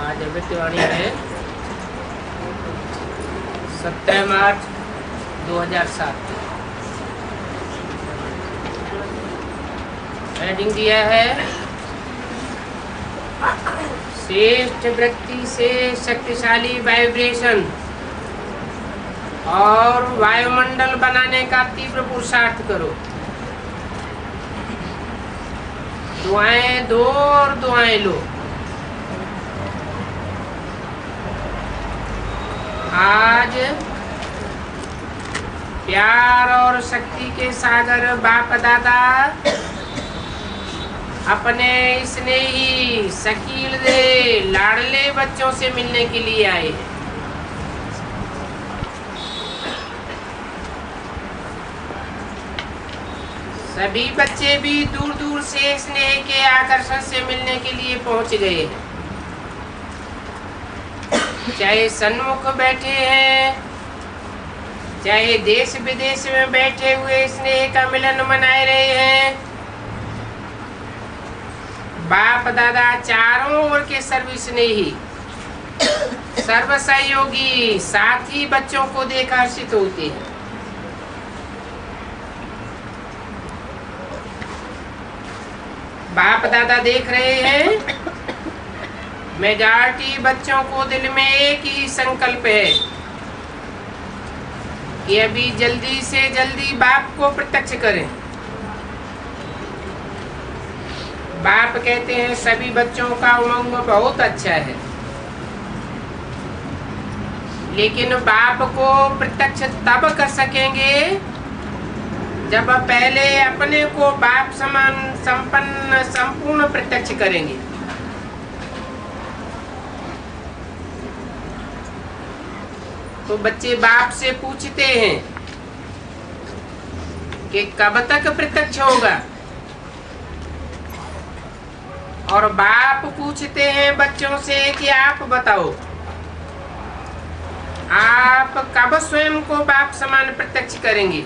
आज अमृतवाणी है 17 मार्च 2007। हेडिंग दिया है श्रेष्ठ व्यक्ति से शक्तिशाली वाइब्रेशन और वायुमंडल बनाने का तीव्र पुरुषार्थ करो। दुआएं दो और दुआएं लो। आज प्यार और शक्ति के सागर बाप दादा अपने स्नेही शकील दे लाडले बच्चों से मिलने के लिए आए हैं। सभी बच्चे भी दूर दूर से स्नेह के आकर्षण से मिलने के लिए पहुंच गए हैं। चाहे सन्मुख बैठे हैं, चाहे देश विदेश में बैठे हुए स्नेह का मिलन मनाए रहे हैं। बाप दादा चारों ओर के सर्व स्नेही सर्व सहयोगी साथी बच्चों को देख हर्षित होते हैं। बाप दादा देख रहे हैं मेजॉरिटी बच्चों को दिल में एक ही संकल्प है कि अभी जल्दी से जल्दी बाप को प्रत्यक्ष करें। बाप कहते हैं सभी बच्चों का उमंग बहुत अच्छा है, लेकिन बाप को प्रत्यक्ष तब कर सकेंगे जब पहले अपने को बाप समान संपन्न संपूर्ण प्रत्यक्ष करेंगे। तो बच्चे बाप से पूछते हैं कि कब तक प्रत्यक्ष होगा, और बाप पूछते हैं बच्चों से कि आप बताओ आप कब स्वयं को बाप समान प्रत्यक्ष करेंगे।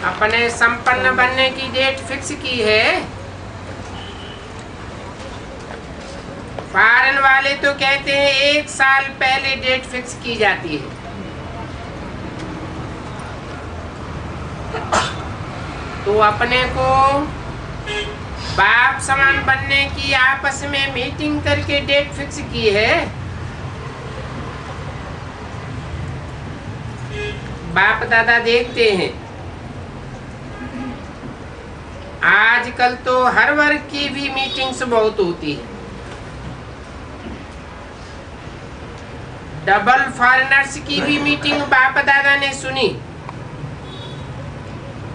अपने संपन्न बनने की डेट फिक्स की है। फॉरेन वाले तो कहते हैं 1 साल पहले डेट फिक्स की जाती है। तो अपने को बाप समान बनने की आपस में मीटिंग करके डेट फिक्स की है। बाप दादा देखते हैं आजकल तो हर वर्ग की भी मीटिंग्स बहुत होती है। डबल फॉरेनर्स की भी मीटिंग बाप दादा ने सुनी,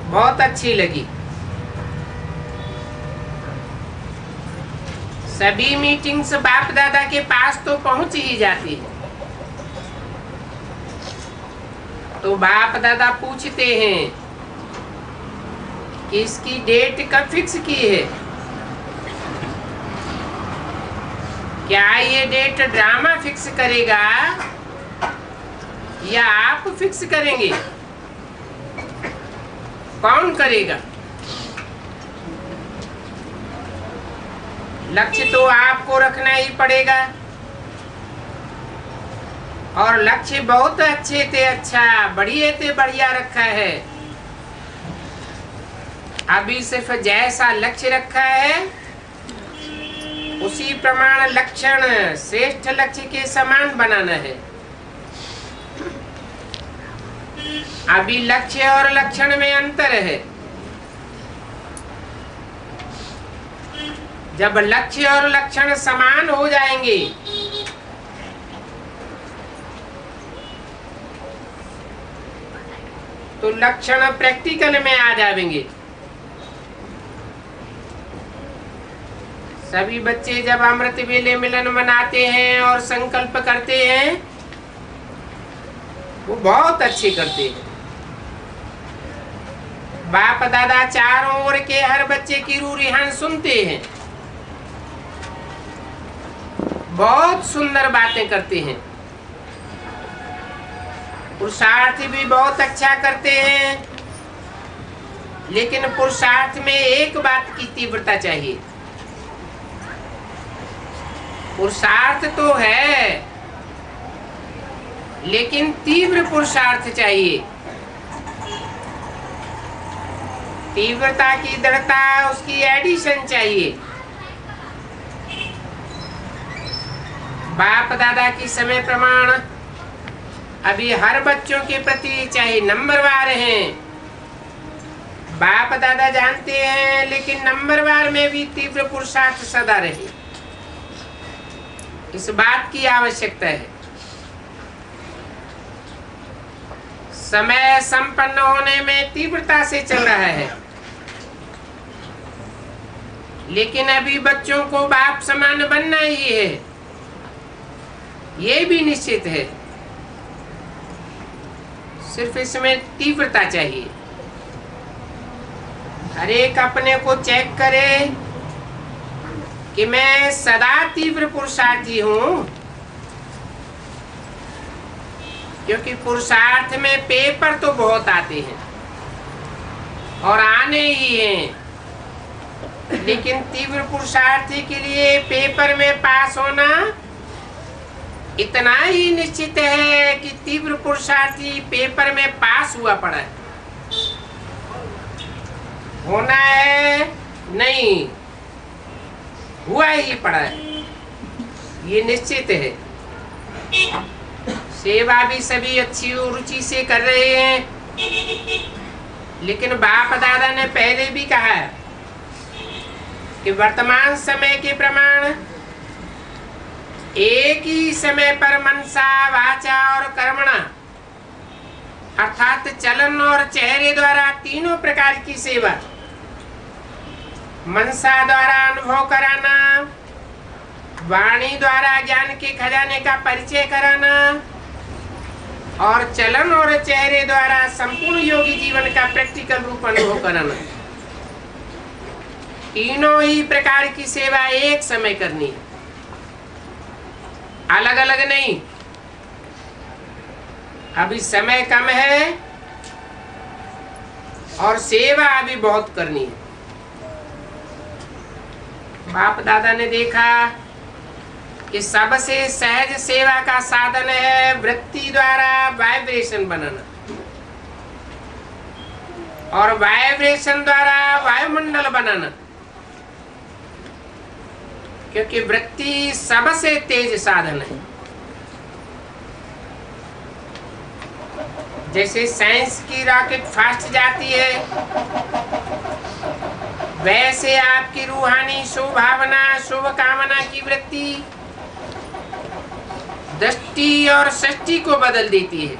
बहुत अच्छी लगी। सभी मीटिंग्स बाप दादा के पास तो पहुंच ही जाती है। तो बाप दादा पूछते हैं कि इसकी डेट कब फिक्स की है। क्या ये डेट ड्रामा फिक्स करेगा या आप फिक्स करेंगे? कौन करेगा? लक्ष्य तो आपको रखना ही पड़ेगा, और लक्ष्य बहुत अच्छे थे, अच्छा बढ़िया थे, बढ़िया रखा है। अभी सिर्फ जैसा लक्ष्य रखा है उसी प्रमाण लक्षण श्रेष्ठ लक्ष्य के समान बनाना है। अभी लक्ष्य और लक्षण में अंतर है। जब लक्ष्य और लक्षण समान हो जाएंगे तो लक्षण प्रैक्टिकल में आ जाएंगे। सभी बच्चे जब अमृत वेले मिलन मनाते हैं और संकल्प करते हैं वो बहुत अच्छे करते हैं। बाप दादा चारों ओर के हर बच्चे की रूह रिहान सुनते हैं, बहुत सुंदर बातें करते हैं। पुरुषार्थ भी बहुत अच्छा करते हैं, लेकिन पुरुषार्थ में एक बात की तीव्रता चाहिए। पुरुषार्थ तो है, लेकिन तीव्र पुरुषार्थ चाहिए। तीव्रता की दृढ़ता, उसकी एडिशन चाहिए। बाप दादा की समय प्रमाण अभी हर बच्चों के प्रति चाहे नंबरवार हैं, बाप दादा जानते हैं, लेकिन नंबरवार में भी तीव्र पुरुषार्थ सदा रहे, इस बात की आवश्यकता है। समय संपन्न होने में तीव्रता से चल रहा है, लेकिन अभी बच्चों को बाप समान बनना ही है, ये भी निश्चित है। सिर्फ इसमें तीव्रता चाहिए। हर एक अपने को चेक करे कि मैं सदा तीव्र पुरुषार्थी हूं, क्योंकि पुरुषार्थ में पेपर तो बहुत आते हैं और आने ही हैं, लेकिन तीव्र पुरुषार्थी के लिए पेपर में पास होना इतना ही निश्चित है कि तीव्र पुरुषार्थी पेपर में पास हुआ पड़ा है। होना है नहीं, हुआ ही पड़ा है, ये निश्चित है। सेवा भी सभी अच्छी रुचि से कर रहे हैं, लेकिन बाप दादा ने पहले भी कहा है कि वर्तमान समय के प्रमाण एक ही समय पर मनसा, वाचा और कर्मणा अर्थात चलन और चेहरे द्वारा तीनों प्रकार की सेवा, मनसा द्वारा अनुभव कराना, वाणी द्वारा ज्ञान के खजाने का परिचय कराना और चलन और चेहरे द्वारा संपूर्ण योगी जीवन का प्रैक्टिकल रूप अनुभव कराना, तीनों ही प्रकार की सेवा एक समय करनी है, अलग अलग नहीं। अभी समय कम है और सेवा अभी बहुत करनी है। बाप दादा ने देखा कि सबसे सहज सेवा का साधन है वृत्ति द्वारा वाइब्रेशन बनाना और वाइब्रेशन द्वारा वायुमंडल बनाना, क्योंकि वृत्ति सबसे तेज साधन है। जैसे साइंस की रॉकेट फास्ट जाती है, वैसे आपकी रूहानी शुभ भावना, शुभ कामना की वृत्ति दृष्टि और सृष्टि को बदल देती है।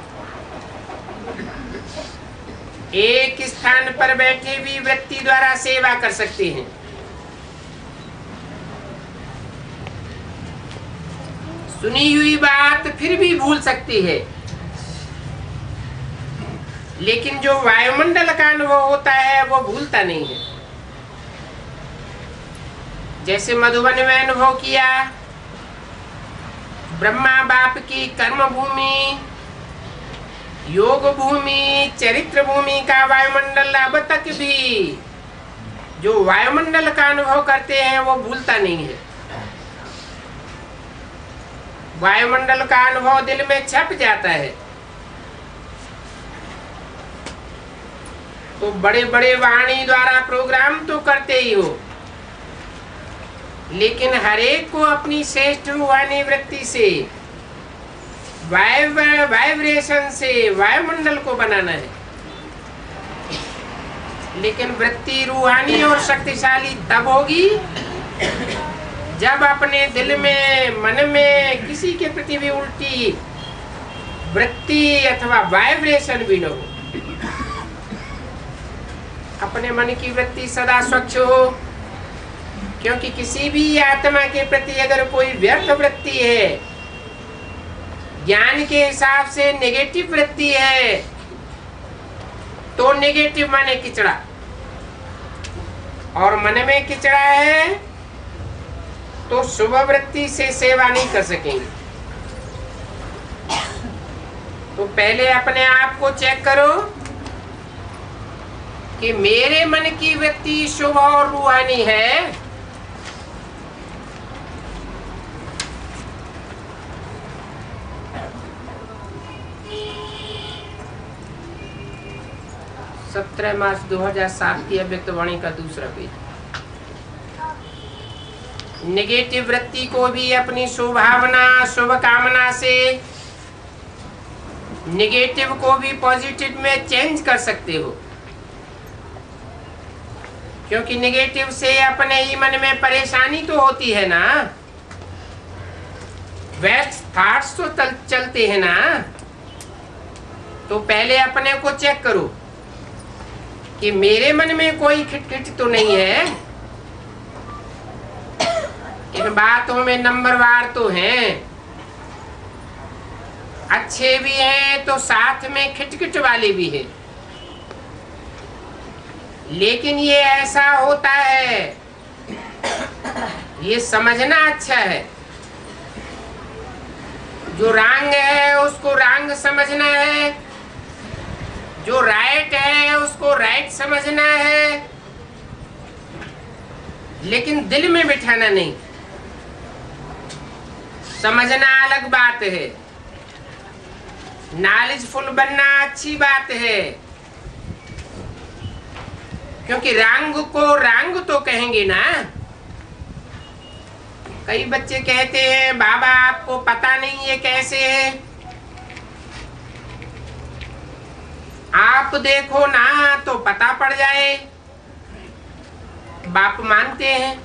एक स्थान पर बैठे भी वृत्ति द्वारा सेवा कर सकते हैं। सुनी हुई बात फिर भी भूल सकती है, लेकिन जो वायुमंडल का अनुभव होता है वो भूलता नहीं है। जैसे मधुबन में अनुभव किया, ब्रह्मा बाप की कर्म भूमि, योग भूमि, चरित्र भूमि का वायुमंडल अब तक भी जो वायुमंडल का अनुभव करते हैं वो भूलता नहीं है। वायुमंडल का अनुभव दिल में छप जाता है। तो बड़े बड़े वाणी द्वारा प्रोग्राम तो करते ही हो, लेकिन हरेक को अपनी श्रेष्ठ रूहानी वृत्ति से, वाइब्रेशन से वायुमंडल को बनाना है। लेकिन वृत्ति रूहानी और शक्तिशाली तब होगी जब अपने दिल में, मन में किसी के प्रति भी उल्टी वृत्ति अथवा वाइब्रेशन भी न हो। अपने मन की वृत्ति सदा स्वच्छ हो, क्योंकि किसी भी आत्मा के प्रति अगर कोई व्यर्थ वृत्ति है, ज्ञान के हिसाब से नेगेटिव वृत्ति है, तो नेगेटिव माने किचड़ा, और मन में किचड़ा है तो शुभ वृत्ति से सेवा नहीं कर सकेंगे। तो पहले अपने आप को चेक करो कि मेरे मन की वृत्ति शुभ और रूहानी है। 17 मार्च 2007 की अव्यक्तवाणी का दूसरा पेज। नेगेटिव वृत्ति को भी अपनी शुभभावना शुभ कामना से नेगेटिव को भी पॉजिटिव में चेंज कर सकते हो, क्योंकि नेगेटिव से अपने ही मन में परेशानी तो होती है ना, वेस्ट थॉट्स तो चलते हैं ना। तो पहले अपने को चेक करो कि मेरे मन में कोई खिटखिट तो नहीं है। इन बातों में नंबरवार तो हैं, अच्छे भी हैं तो साथ में खिटखिट वाले भी हैं, लेकिन ये ऐसा होता है, ये समझना अच्छा है। जो रंग है उसको रंग समझना है, जो राइट है उसको राइट समझना है, लेकिन दिल में बिठाना नहीं। समझना अलग बात है, नॉलेजफुल बनना अच्छी बात है, क्योंकि रंग को रंग तो कहेंगे ना। कई बच्चे कहते हैं बाबा आपको पता नहीं ये कैसे है, आप देखो ना तो पता पड़ जाए। बाप मानते हैं,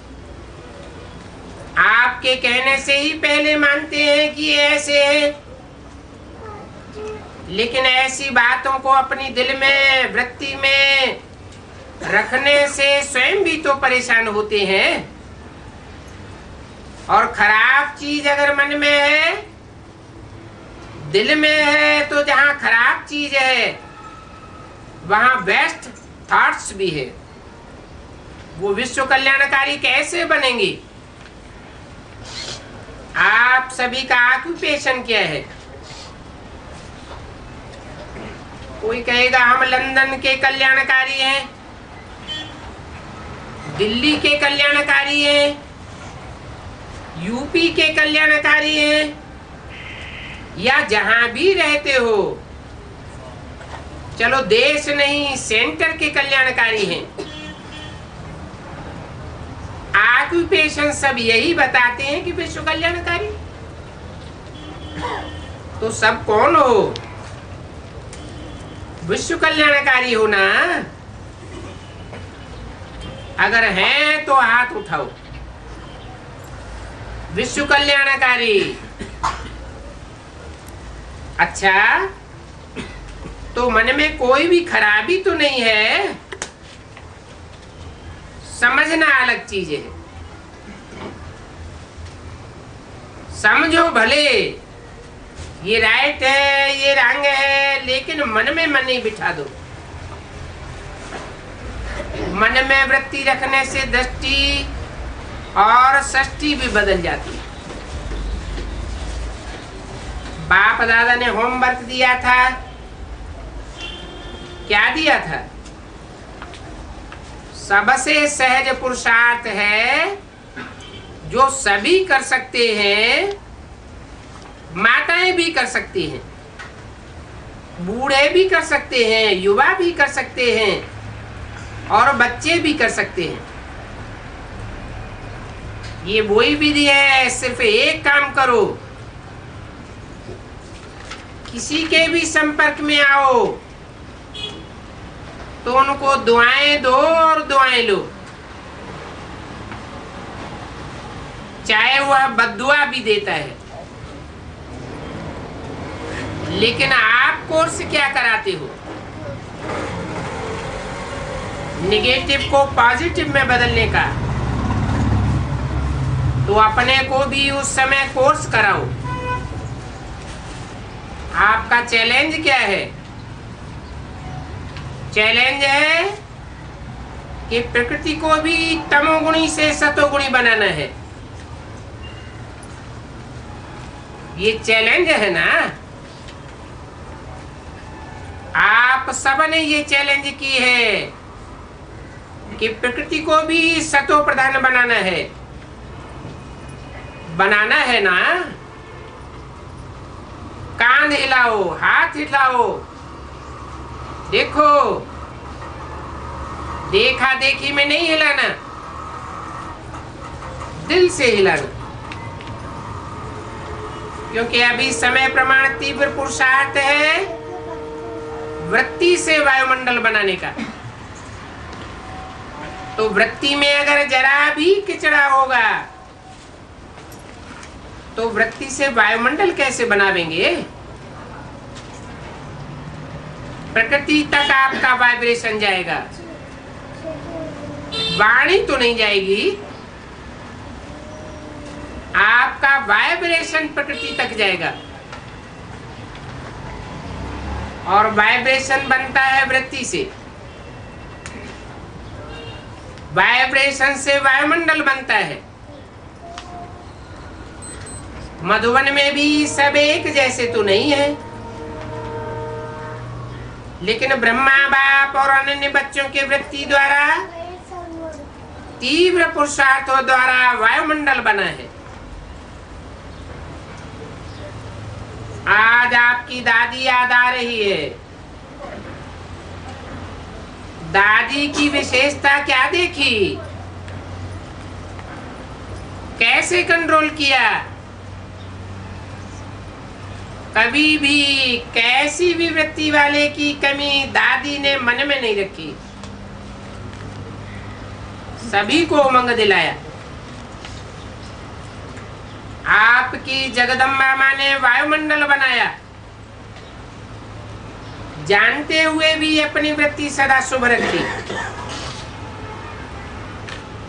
आपके कहने से ही पहले मानते हैं कि ये ऐसे है, लेकिन ऐसी बातों को अपनी दिल में वृत्ति में रखने से स्वयं भी तो परेशान होते हैं। और खराब चीज अगर मन में है, दिल में है, तो जहां खराब चीज है वहां बेस्ट थॉट्स भी है। वो विश्व कल्याणकारी कैसे बनेंगी? आप सभी का ऑक्यूपेशन क्या है? कोई कहेगा हम लंदन के कल्याणकारी हैं, दिल्ली के कल्याणकारी हैं, यूपी के कल्याणकारी हैं, या जहां भी रहते हो, चलो देश नहीं सेंटर के कल्याणकारी हैं। ऑक्यूपेशन सब यही बताते हैं कि विश्व कल्याणकारी। तो सब कौन हो? विश्व कल्याणकारी हो ना? अगर हैं तो हाथ उठाओ। विश्व कल्याणकारी। अच्छा, तो मन में कोई भी खराबी तो नहीं है, समझना अलग चीज है। समझो भले ये राइट है ये रंग है, लेकिन मन में मन नहीं बिठा दो। मन में वृत्ति रखने से दृष्टि और सृष्टि भी बदल जाती है। बाप दादा ने होमवर्क दिया था, क्या दिया था? सबसे सहज पुरुषार्थ है जो सभी कर सकते हैं, माताएं भी कर सकती हैं, बूढ़े भी कर सकते हैं, युवा भी कर सकते हैं, और बच्चे भी कर सकते हैं। ये वही विधि है, सिर्फ एक काम करो, किसी के भी संपर्क में आओ तो उनको दुआएं दो और दुआएं लो, चाहे वह बद्दुआ भी देता है। लेकिन आप कोर्स क्या कराते हो? नेगेटिव को पॉजिटिव में बदलने का। तो अपने को भी उस समय कोर्स कराओ। आपका चैलेंज क्या है? चैलेंज है कि प्रकृति को भी तमोगुणी से सतोगुणी बनाना है। ये चैलेंज है ना? आप सबने ये चैलेंज की है कि प्रकृति को भी सतो प्रधान बनाना है। बनाना है ना? कान हिलाओ, हाथ हिलाओ, देखो देखा देखी में नहीं हिलाना, दिल से हिलाना। क्योंकि अभी समय प्रमाण तीव्र पुरुषार्थ है वृत्ति से वायुमंडल बनाने का। तो वृत्ति में अगर जरा भी किचड़ा होगा तो वृत्ति से वायुमंडल कैसे बनावेंगे? प्रकृति तक आपका वाइब्रेशन जाएगा, वाणी तो नहीं जाएगी, आपका वाइब्रेशन प्रकृति तक जाएगा। और वाइब्रेशन बनता है वृत्ति से, वाइब्रेशन से वायुमंडल बनता है। मधुवन में भी सब एक जैसे तो नहीं है, लेकिन ब्रह्मा बाप और अन्य बच्चों के वृत्ति द्वारा तीव्र पुरुषार्थों द्वारा वायुमंडल बना है। आज आपकी दादी याद आ रही है। दादी की विशेषता क्या देखी, कैसे कंट्रोल किया? कभी भी कैसी भी वृत्ति वाले की कमी दादी ने मन में नहीं रखी, सभी को उमंग दिलाया। आपकी जगदम्बा माँ ने वायुमंडल बनाया, जानते हुए भी अपनी वृत्ति सदा शुभ रखी,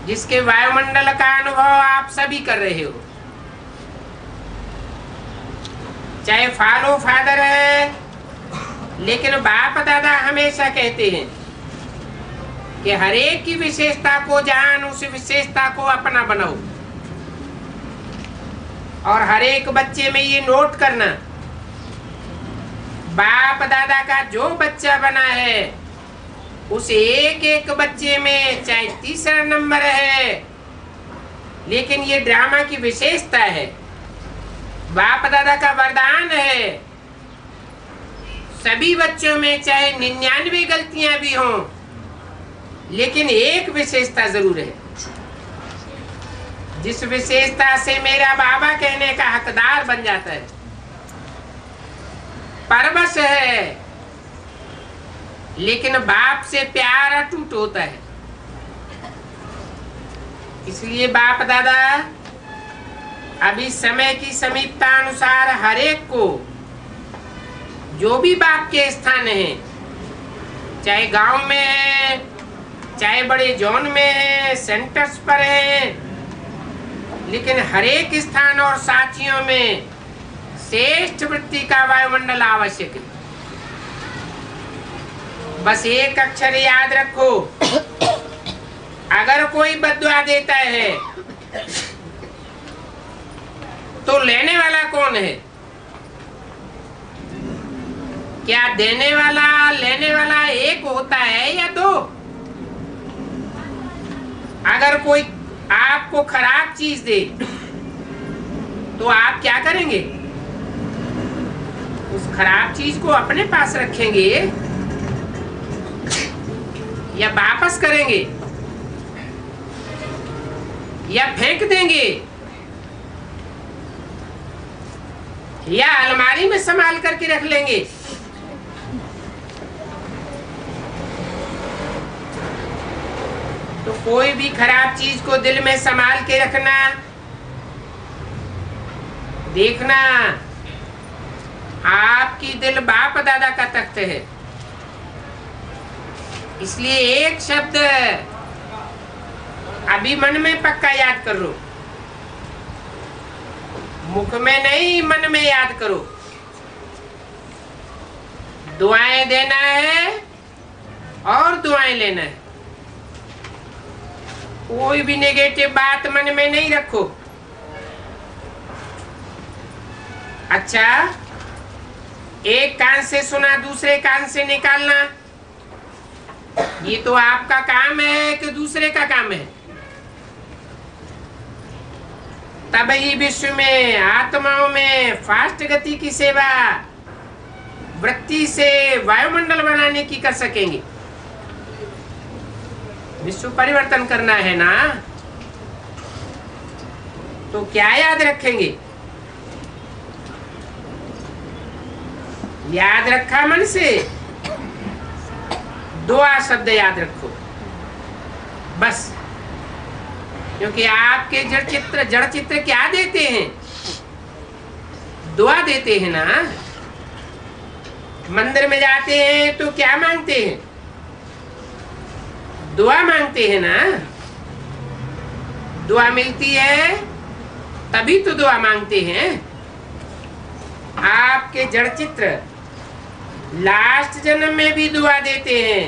जिसके वायुमंडल का अनुभव आप सभी कर रहे हो। चाहे फॉलो फादर है, लेकिन बाप दादा हमेशा कहते हैं कि हर एक की विशेषता को जान, उस विशेषता को अपना बनाओ। और हर एक बच्चे में ये नोट करना, बाप दादा का जो बच्चा बना है उस एक एक बच्चे में चाहे तीसरा नंबर है, लेकिन ये ड्रामा की विशेषता है, बाप दादा का वरदान है। सभी बच्चों में चाहे 99 गलतियां भी हों, लेकिन एक विशेषता जरूर है, जिस विशेषता से मेरा बाबा कहने का हकदार बन जाता है, परवश है, लेकिन बाप से प्यार अटूट होता है। इसलिए बाप दादा अभी समय की समीपता अनुसार हर एक को, जो भी बाप के स्थान है, चाहे गांव में है, चाहे बड़े जोन में है, सेंटर्स पर है, लेकिन हर एक स्थान और साथियों में श्रेष्ठ वृत्ति का वायुमंडल आवश्यक है। बस एक अक्षर याद रखो, अगर कोई बद्दुआ देता है तो लेने वाला कौन है? क्या देने वाला लेने वाला एक होता है या दो? अगर कोई आपको खराब चीज दे तो आप क्या करेंगे? उस खराब चीज को अपने पास रखेंगे या वापस करेंगे या फेंक देंगे या अलमारी में संभाल करके रख लेंगे? तो कोई भी खराब चीज को दिल में संभाल के रखना, देखना आपकी दिल बाप दादा का तख्त है। इसलिए एक शब्द अभी मन में पक्का याद कर लो, मुख में नहीं, मन में याद करो। दुआएं देना है और दुआएं लेना है। कोई भी नेगेटिव बात मन में नहीं रखो। अच्छा, एक कान से सुना दूसरे कान से निकालना, ये तो आपका काम है कि दूसरे का काम है? तब ही विश्व में आत्माओं में फास्ट गति की सेवा वृत्ति से वायुमंडल बनाने की कर सकेंगे। विश्व परिवर्तन करना है ना, तो क्या याद रखेंगे? याद रखा मन से? दुआ शब्द याद रखो बस। क्योंकि आपके जड़ चित्र क्या देते हैं? दुआ देते हैं ना। मंदिर में जाते हैं तो क्या मांगते हैं? दुआ मांगते हैं ना। दुआ मिलती है तभी तो दुआ मांगते हैं। आपके जड़ चित्र लास्ट जन्म में भी दुआ देते हैं,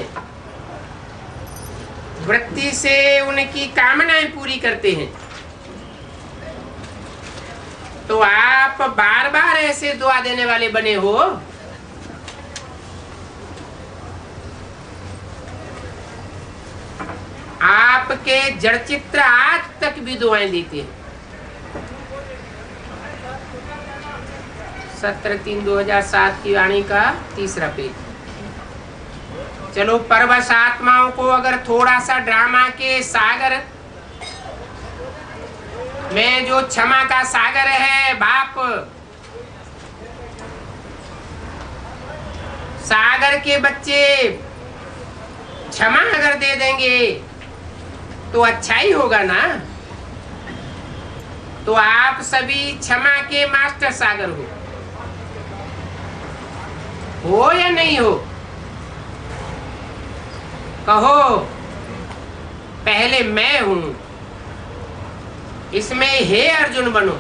वृत्ति से उनकी कामनाएं पूरी करते हैं। तो आप बार बार ऐसे दुआ देने वाले बने हो। आपके जड़ चित्र आज तक भी दुआएं देते हैं। 17/3/2007 की वाणी का 3रा पेज। चलो, परवश आत्माओं को अगर थोड़ा सा ड्रामा के सागर में, जो क्षमा का सागर है बाप, सागर के बच्चे क्षमा अगर दे देंगे तो अच्छा ही होगा ना। तो आप सभी क्षमा के मास्टर सागर हो या नहीं हो? कहो, पहले मैं हूं, इसमें हे अर्जुन बनो।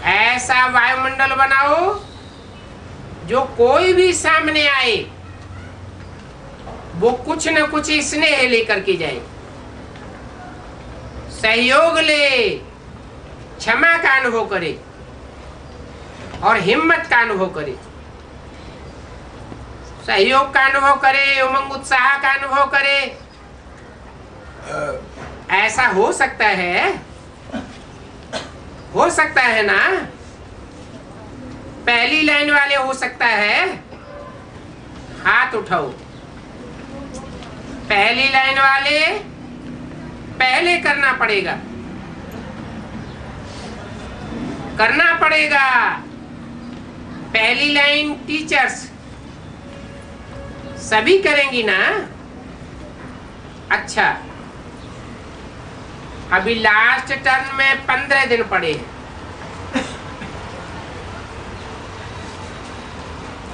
ऐसा वायुमंडल बनाओ जो कोई भी सामने आए वो कुछ न कुछ स्नेह लेकर के जाए, सहयोग ले, क्षमा का अनुभव करे और हिम्मत का अनुभव करे, सहयोग का अनुभव करे, उमंग उत्साह का अनुभव करे। ऐसा हो सकता है? हो सकता है ना? पहली लाइन वाले हो सकता है? हाथ उठाओ। पहली लाइन वाले पहले करना पड़ेगा, करना पड़ेगा। पहली लाइन टीचर्स सभी करेंगी ना? अच्छा, अभी लास्ट टर्न में 15 दिन पड़े हैं,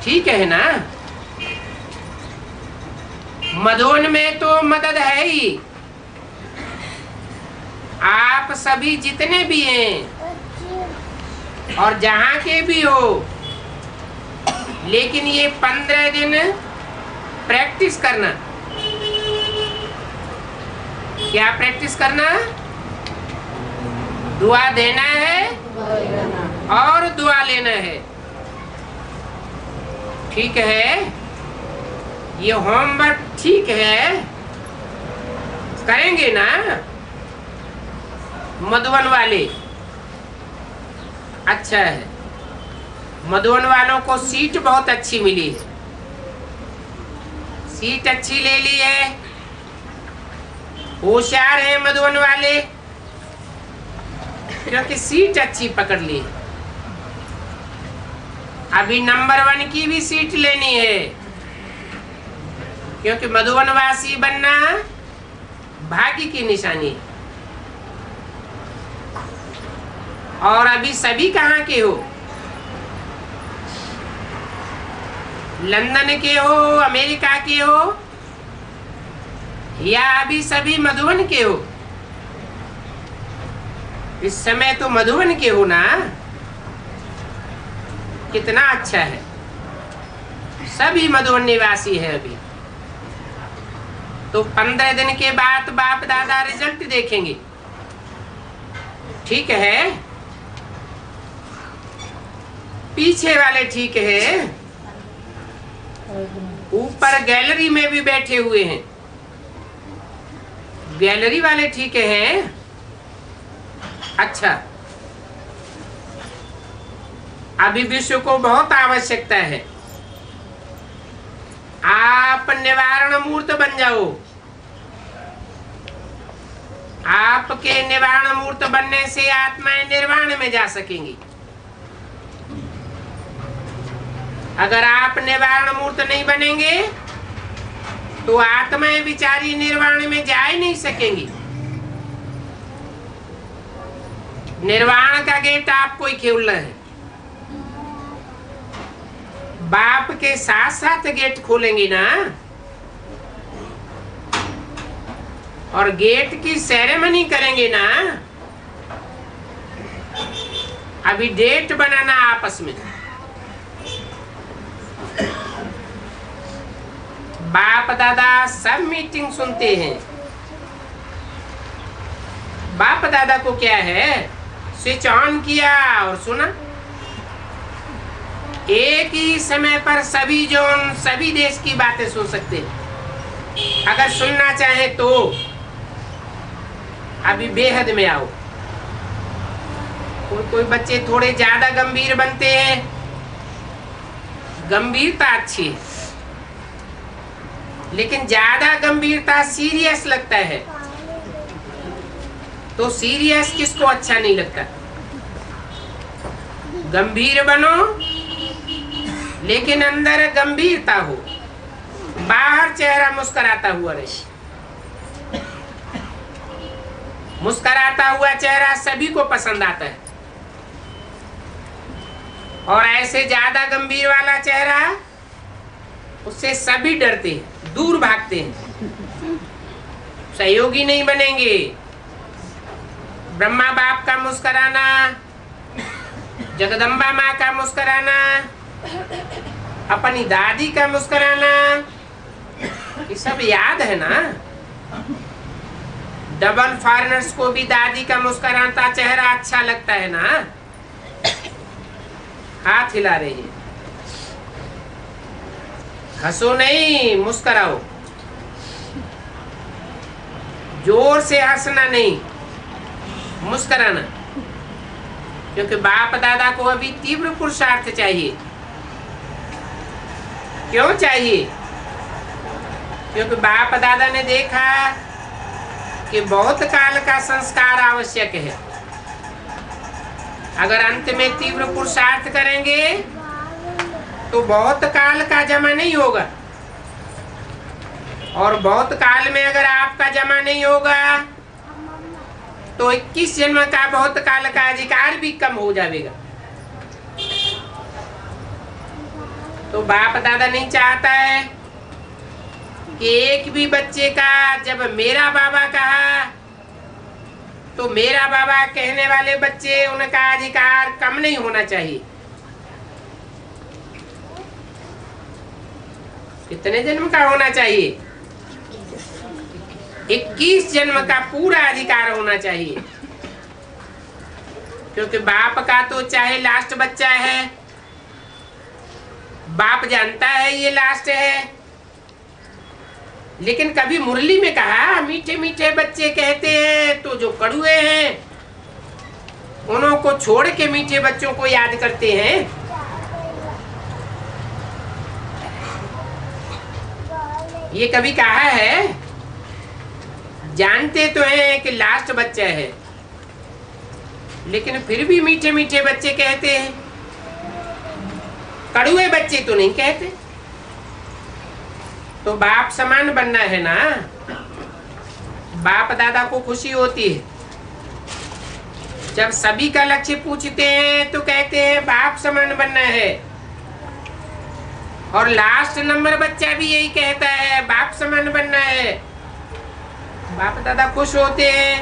ठीक है ना? मधुवन में तो मदद है ही। आप सभी जितने भी हैं और जहां के भी हो, लेकिन ये 15 दिन प्रैक्टिस करना। क्या प्रैक्टिस करना? दुआ देना है और दुआ लेना है, ठीक है? ये होमवर्क ठीक है, करेंगे ना मधुवन वाले? अच्छा है, मधुवन वालों को सीट बहुत अच्छी मिली है, सीट अच्छी ले ली है, होशियार है मधुवन वाले, क्योंकि सीट अच्छी पकड़ ली। अभी नंबर 1 की भी सीट लेनी है, क्योंकि मधुवनवासी बनना भाग्य की निशानी है। और अभी सभी कहाँ के हो? लंदन के हो, अमेरिका के हो, या अभी सभी मधुवन के हो? इस समय तो मधुवन के हो ना? कितना अच्छा है, सभी मधुवन निवासी है अभी। तो 15 दिन के बाद बाप दादा रिजल्ट देखेंगे, ठीक है? पीछे वाले ठीक है, ऊपर गैलरी में भी बैठे हुए हैं, गैलरी वाले ठीक हैं? अच्छा, अभी विश्व को बहुत आवश्यकता है, आप निवारण मूर्त बन जाओ। आपके निर्वाण मूर्त बनने से आत्माएं निर्वाण में जा सकेंगी। अगर आप निर्वाण मूर्त नहीं बनेंगे तो आत्माएं बिचारी निर्वाण में जा ही नहीं सकेंगी। निर्वाण का गेट आपको ही खोलना है। बाप के साथ साथ गेट खोलेंगी ना, और गेट की सेरेमनी करेंगे ना। अभी डेट बनाना आपस में। बाप दादा सब मीटिंग सुनते हैं। बाप दादा को क्या है, स्विच ऑन किया और सुना। एक ही समय पर सभी जोन सभी देश की बातें सुन सकते हैं। अगर सुनना चाहे तो अभी बेहद में आओ। कोई बच्चे थोड़े ज्यादा गंभीर बनते हैं। गंभीरता अच्छी है, लेकिन ज्यादा गंभीरता सीरियस लगता है। तो सीरियस किसको अच्छा नहीं लगता। गंभीर बनो लेकिन अंदर गंभीरता हो। बाहर चेहरा मुस्कुराता हुआ रहे। मुस्कुराता हुआ चेहरा सभी को पसंद आता है, और ऐसे ज्यादा गंभीर वाला चेहरा उससे सभी डरते हैं, दूर भागते हैं, सहयोगी नहीं बनेंगे। ब्रह्मा बाप का मुस्कुराना, जगदम्बा माँ का मुस्कुराना, अपनी दादी का मुस्कुराना, ये सब याद है ना। डबल फॉरेनर्स को भी दादी का मुस्कुराता चेहरा अच्छा लगता है ना। हाथ हिला रही है। हंसो नहीं, मुस्कुराओ। जोर से हंसना नहीं, मुस्कुराना। क्योंकि बाप दादा को अभी तीव्र पुरुषार्थ चाहिए। क्यों चाहिए? क्योंकि बाप दादा ने देखा कि बहुत काल का संस्कार आवश्यक है। अगर अंत में तीव्र पुरुषार्थ करेंगे तो बहुत काल का जमा नहीं होगा, और बहुत काल में अगर आपका जमा नहीं होगा तो 21 जन्म का बहुत काल का अधिकार भी कम हो जाएगा। तो बाप दादा नहीं चाहता है कि एक भी बच्चे का जब मेरा बाबा कहा तो मेरा बाबा कहने वाले बच्चे उनका अधिकार कम नहीं होना चाहिए। कितने जन्म का होना चाहिए? 21 जन्म का पूरा अधिकार होना चाहिए। क्योंकि बाप का तो चाहे लास्ट बच्चा है, बाप जानता है ये लास्ट है, लेकिन कभी मुरली में कहा मीठे मीठे बच्चे कहते हैं तो जो कड़ुए हैं उन्हों को छोड़ के मीठे बच्चों को याद करते हैं। ये कभी कहा है? जानते तो हैं कि लास्ट बच्चा है, लेकिन फिर भी मीठे मीठे बच्चे कहते हैं, कड़ुए बच्चे तो नहीं कहते। तो बाप समान बनना है ना। बाप दादा को खुशी होती है जब सभी का लक्ष्य पूछते हैं तो कहते हैं बाप समान बनना है, और लास्ट नंबर बच्चा भी यही कहता है बाप समान बनना है। बाप दादा खुश होते हैं।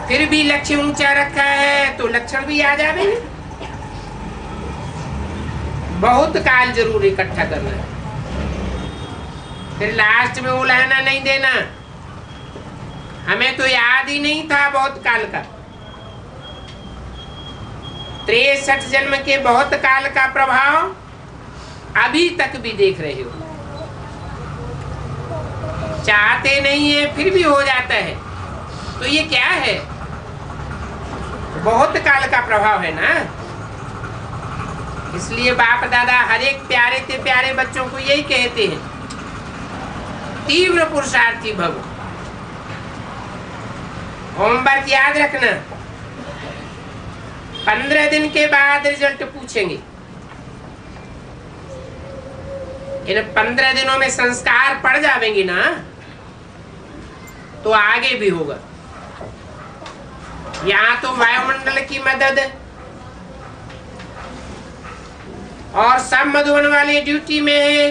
फिर भी लक्ष्य ऊंचा रखा है तो लक्षण भी आ जावे। बहुत काल जरूर इकट्ठा करना है, फिर लास्ट में उलाहना नहीं देना। हमें तो याद ही नहीं था बहुत काल का। 63 जन्म के बहुत काल का प्रभाव अभी तक भी देख रहे हो। चाहते नहीं है फिर भी हो जाता है। तो ये क्या है? बहुत काल का प्रभाव है ना। इसलिए बाप दादा हर एक प्यारे से प्यारे बच्चों को यही कहते हैं, तीव्र पुरुषार्थी भव। होमवर्क याद रखना, 15 दिन के बाद रिजल्ट पूछेंगे। इन 15 दिनों में संस्कार पड़ जाएंगे ना तो आगे भी होगा। यहाँ तो वायुमंडल की मदद और सब मधुबन वाले ड्यूटी में है,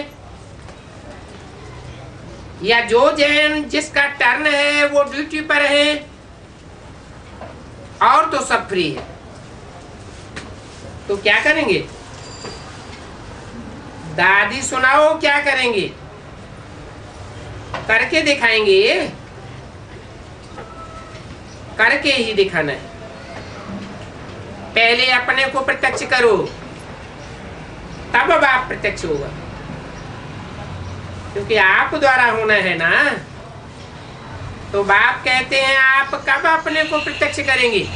या जो जैन जिसका टर्न है वो ड्यूटी पर है, और तो सब फ्री है। तो क्या करेंगे? दादी सुनाओ क्या करेंगे? करके दिखाएंगे, करके ही दिखाना है। पहले अपने को प्रत्यक्ष करो, तब बाप प्रत्यक्ष होगा, क्योंकि आप द्वारा होना है ना। तो बाप कहते हैं आप कब अपने को प्रत्यक्ष करेंगे?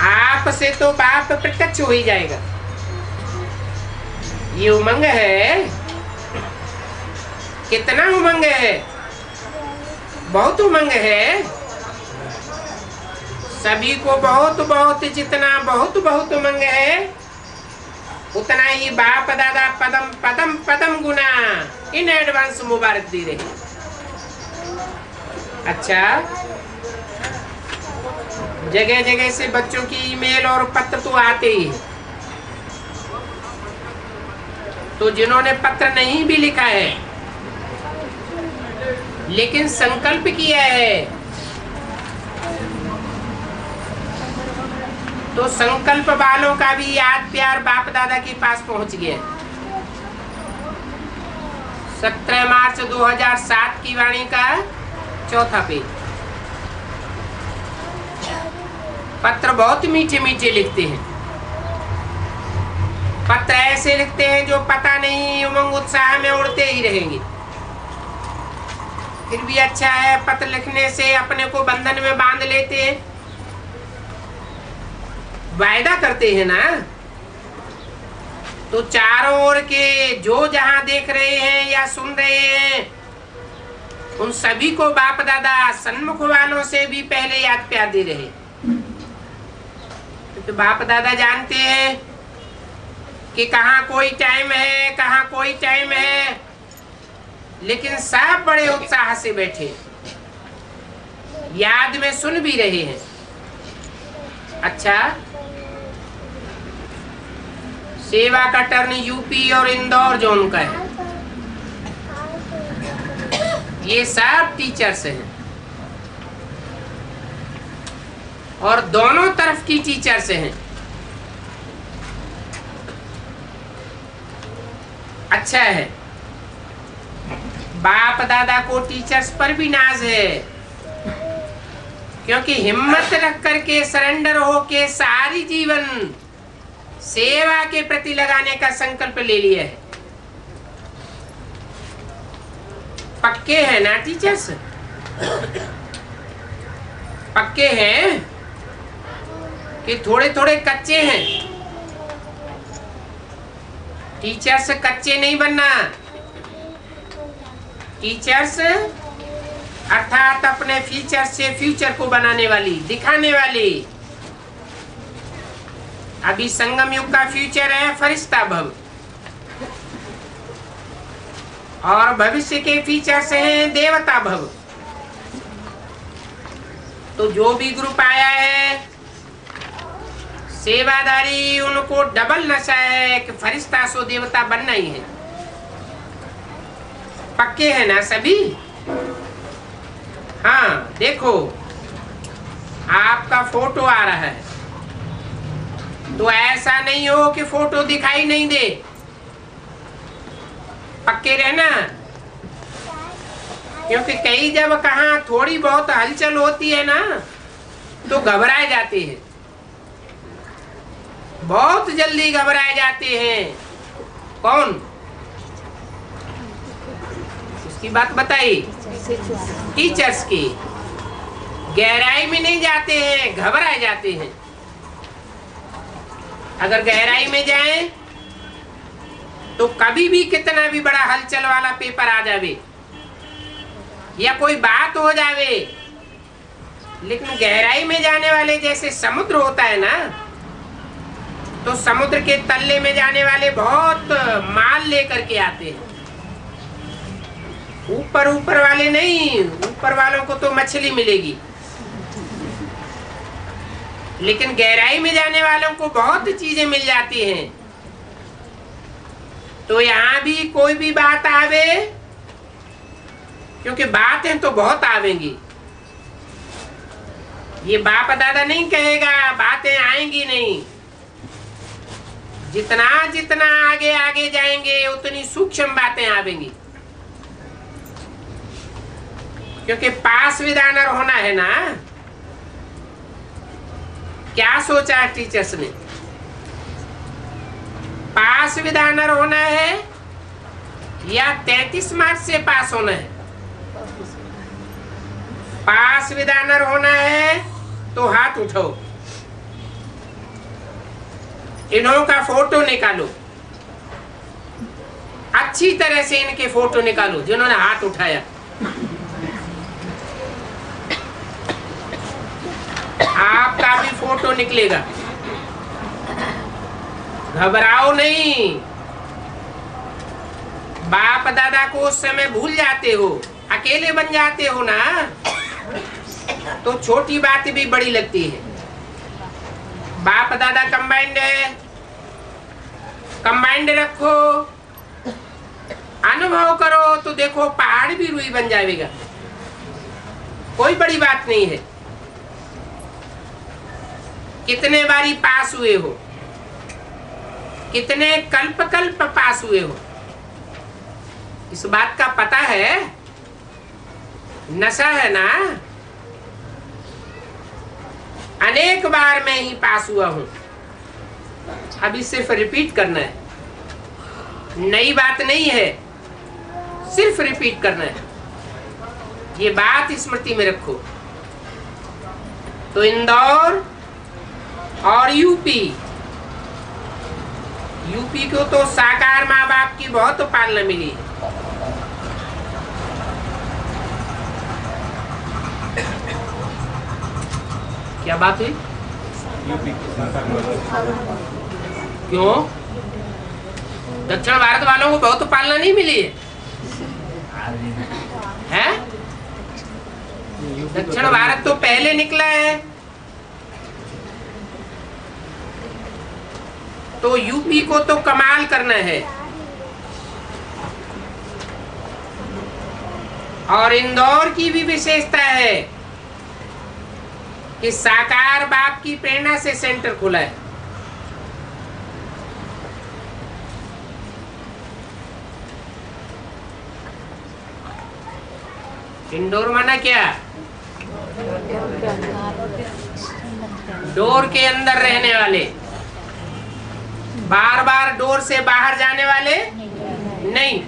आप से तो बाप प्रत्यक्ष हो ही जाएगा। ये उमंग है, कितना उमंग है, बहुत उमंग है। सभी को बहुत बहुत, जितना बहुत बहुत उमंग है, उतना ही बाप दादा पदम पदम पदम गुना इन एडवांस मुबारक दे रहे। अच्छा, जगह जगह से बच्चों की ईमेल और पत्र तो आते ही, तो जिन्होंने पत्र नहीं भी लिखा है लेकिन संकल्प किया है, तो संकल्प वालों का भी याद प्यार बाप दादा के पास पहुंच गया। 17 मार्च 2007 की वाणी का 4था पेज। पत्र बहुत मीठे मीठे लिखते हैं, पत्र ऐसे लिखते हैं जो पता नहीं उमंग उत्साह में उड़ते ही रहेंगे। फिर भी अच्छा है, पत्र लिखने से अपने को बंधन में बांध लेते हैं, वायदा करते हैं ना। तो चारों ओर के जो जहां देख रहे हैं या सुन रहे हैं, उन सभी को बाप दादा सन्मुख वालों से भी पहले याद प्यार दे रहे। तो बाप दादा जानते हैं कि कहाँ कोई टाइम है, कहाँ कोई टाइम है, लेकिन सब बड़े उत्साह से बैठे, याद में सुन भी रहे हैं। अच्छा, सेवा का टर्न यूपी और इंदौर जोन का है। ये सब टीचर्स हैं और दोनों तरफ की टीचर्स हैं। अच्छा है, बाप दादा को टीचर्स पर भी नाज है, क्योंकि हिम्मत रख करके सरेंडर होके सारी जीवन सेवा के प्रति लगाने का संकल्प ले लिया है। पक्के हैं ना टीचर्स? पक्के हैं कि थोड़े थोड़े कच्चे हैं? टीचर्स कच्चे नहीं बनना। टीचर्स अर्थात अपने फ्यूचर से फ्यूचर को बनाने वाली, दिखाने वाली। अभी संगम युग का फ्यूचर है फरिश्ता भव, और भविष्य के फीचर्स हैं देवता भव। तो जो भी ग्रुप आया है सेवादारी, उनको डबल नशा है कि फरिश्ता सो देवता बनना ही है। पक्के हैं ना सभी? हाँ, देखो आपका फोटो आ रहा है, तो ऐसा नहीं हो कि फोटो दिखाई नहीं दे। पक्के रहना, क्योंकि कई जब कहाँ थोड़ी बहुत हलचल होती है ना तो घबराए जाते हैं, बहुत जल्दी घबराए जाते हैं। कौन? उसकी बात बताई, टीचर्स की। गहराई में नहीं जाते हैं, घबराए जाते हैं। अगर गहराई में जाएं तो कभी भी कितना भी बड़ा हलचल वाला पेपर आ जावे, या कोई बात हो जावे, लेकिन गहराई में जाने वाले जैसे समुद्र होता है ना, तो समुद्र के तल्ले में जाने वाले बहुत माल लेकर के आते हैं। ऊपर ऊपर वाले नहीं, ऊपर वालों को तो मछली मिलेगी, लेकिन गहराई में जाने वालों को बहुत चीजें मिल जाती हैं। तो यहाँ भी कोई भी बात आवे, क्योंकि बातें तो बहुत आवेंगी, ये बाप दादा नहीं कहेगा बातें आएंगी नहीं। जितना जितना आगे आगे जाएंगे उतनी सूक्ष्म बातें आवेंगी, क्योंकि पास विद ऑनर होना है ना। क्या सोचा है टीचर्स ने? पास विद ऑनर होना है या 33 मार्क्स से पास होना है? पास विद ऑनर होना है तो हाथ उठाओ, इन्हों का फोटो निकालो, अच्छी तरह से इनके फोटो निकालो जिन्होंने हाथ उठाया। आपका भी फोटो निकलेगा, घबराओ नहीं। बाप दादा को उस समय भूल जाते हो, अकेले बन जाते हो ना, तो छोटी बात भी बड़ी लगती है। बाप दादा कंबाइंड है, कंबाइंड रखो, अनुभव करो तो देखो पहाड़ भी रुई बन जाएगा, कोई बड़ी बात नहीं है। कितने बारी पास हुए हो, कितने कल्प कल्प पास हुए हो, इस बात का पता है? नशा है ना। अनेक बार मैं ही पास हुआ हूं, अभी सिर्फ रिपीट करना है, नई बात नहीं है, सिर्फ रिपीट करना है। ये बात स्मृति में रखो। तो इंदौर और यूपी, यूपी को तो साकार माँ बाप की बहुत पालना मिली है। क्या बात हुई? क्यों? दक्षिण भारत वालों को बहुत पालना नहीं मिली है, हैं? दक्षिण भारत तो पहले निकला है, तो यूपी को तो कमाल करना है। और इंदौर की भी विशेषता है कि साकार बाप की प्रेरणा से सेंटर खुला है। इंडोर माना क्या? डोर के अंदर रहने वाले, बार बार डोर से बाहर जाने वाले नहीं।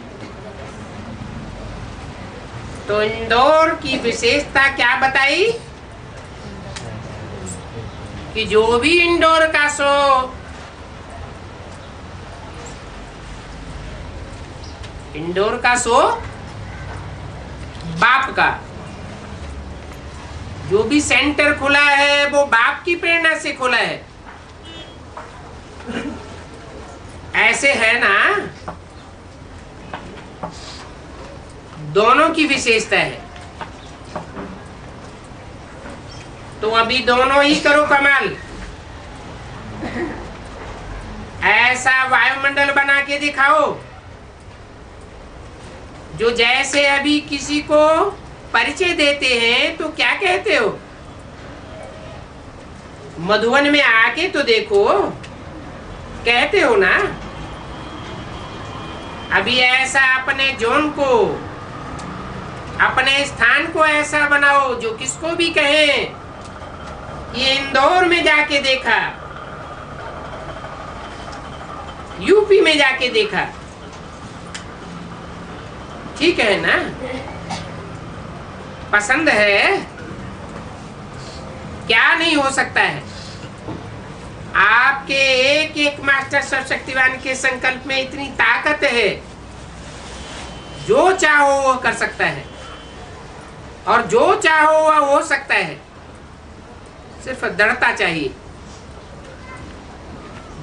तो इंदौर की विशेषता क्या बताई कि जो भी इंदौर का सो इंदौर का सो बाप का, जो भी सेंटर खुला है वो बाप की प्रेरणा से खुला है। ऐसे है ना, दोनों की विशेषता है। तो अभी दोनों ही करो कमाल। ऐसा वायुमंडल बना के दिखाओ जो जैसे अभी किसी को परिचय देते हैं तो क्या कहते हो? मधुवन में आके तो देखो, कहते हो ना। अभी ऐसा अपने जोन को, अपने स्थान को ऐसा बनाओ जो किसको भी कहे ये इंदौर में जाके देखा, यूपी में जाके देखा, ठीक है ना? पसंद है? क्या नहीं हो सकता है? आपके एक एक मास्टर सर्वशक्तिवान के संकल्प में इतनी ताकत है, जो चाहो वो कर सकता है। और जो चाहो वह हो सकता है, सिर्फ दृढ़ता चाहिए।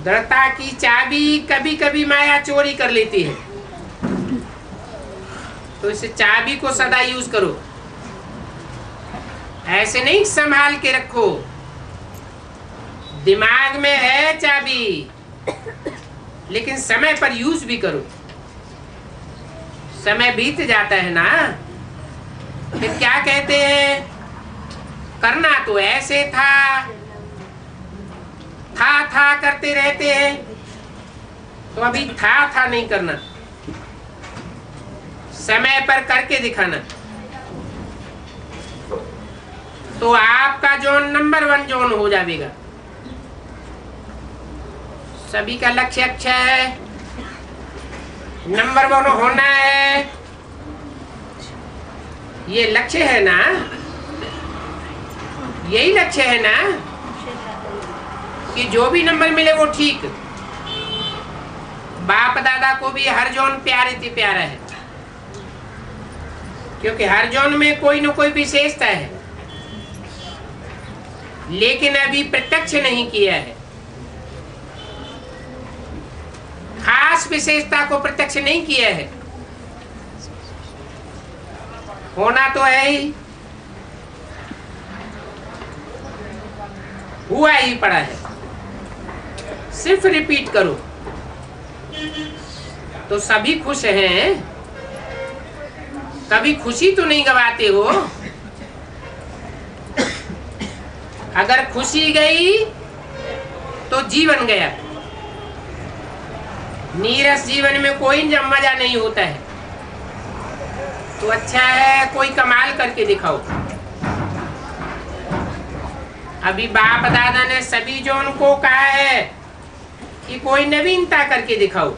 दृढ़ता की चाबी कभी कभी माया चोरी कर लेती है, तो इस चाबी को सदा यूज करो। ऐसे नहीं संभाल के रखो, दिमाग में है चाबी, लेकिन समय पर यूज भी करो। समय बीत जाता है ना, फिर क्या कहते हैं, करना तो ऐसे था करते रहते हैं, तो अभी था नहीं करना, समय पर करके दिखाना। तो आपका जोन नंबर 1 जोन हो जाएगा। सभी का लक्ष्य अच्छा है, नंबर 1 होना है, ये लक्ष्य है ना, यही लक्ष्य है ना, कि जो भी नंबर मिले वो ठीक। बाप दादा को भी हर जोन प्यारे थी प्यारा है, क्योंकि हर जोन में कोई न कोई विशेषता है, लेकिन अभी प्रत्यक्ष नहीं किया है। खास विशेषता को प्रत्यक्ष नहीं किया है, होना तो है ही, हुआ ही पड़ा है, सिर्फ रिपीट करो तो सभी खुश हैं। कभी खुशी तो नहीं गवाते हो। अगर खुशी गई तो जीवन गया। नीरस जीवन में कोई मजा नहीं होता है, तो अच्छा है कोई कमाल करके दिखाओ। अभी बाप दादा ने सभी जोन को कहा है कि कोई नवीनता करके दिखाओ।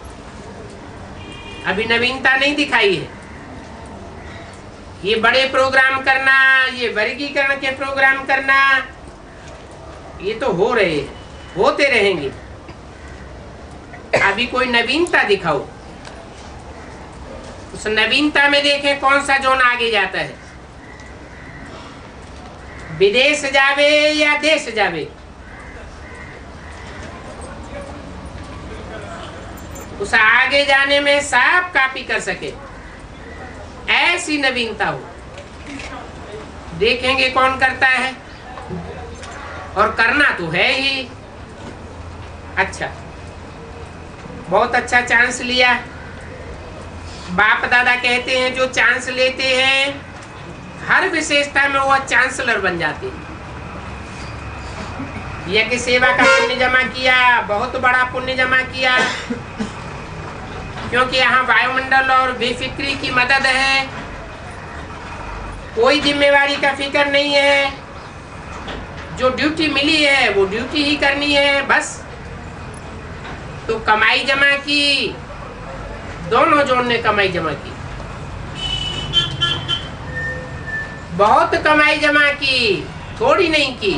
अभी नवीनता नहीं दिखाई है। ये बड़े प्रोग्राम करना, ये वर्गीकरण के प्रोग्राम करना, ये तो हो रहे हैं, होते रहेंगे। अभी कोई नवीनता दिखाओ। उस नवीनता में देखें कौन सा जोन आगे जाता है। विदेश जावे या देश जावे, उस आगे जाने में सब कॉपी कर सके, ऐसी नवीनता हो। देखेंगे कौन करता है, और करना तो है ही। अच्छा, बहुत अच्छा चांस लिया। बाप दादा कहते हैं जो चांस लेते हैं हर विशेषता में वह चांसलर बन जाते हैं। यज्ञ सेवा का पुण्य जमा किया, बहुत बड़ा पुण्य जमा किया, क्योंकि यहाँ वायुमंडल और बेफिक्री की मदद है। कोई जिम्मेवारी का फिक्र नहीं है, जो ड्यूटी मिली है वो ड्यूटी ही करनी है बस। तो कमाई जमा की, दोनों जोन ने कमाई जमा की, बहुत कमाई जमा की, थोड़ी नहीं की,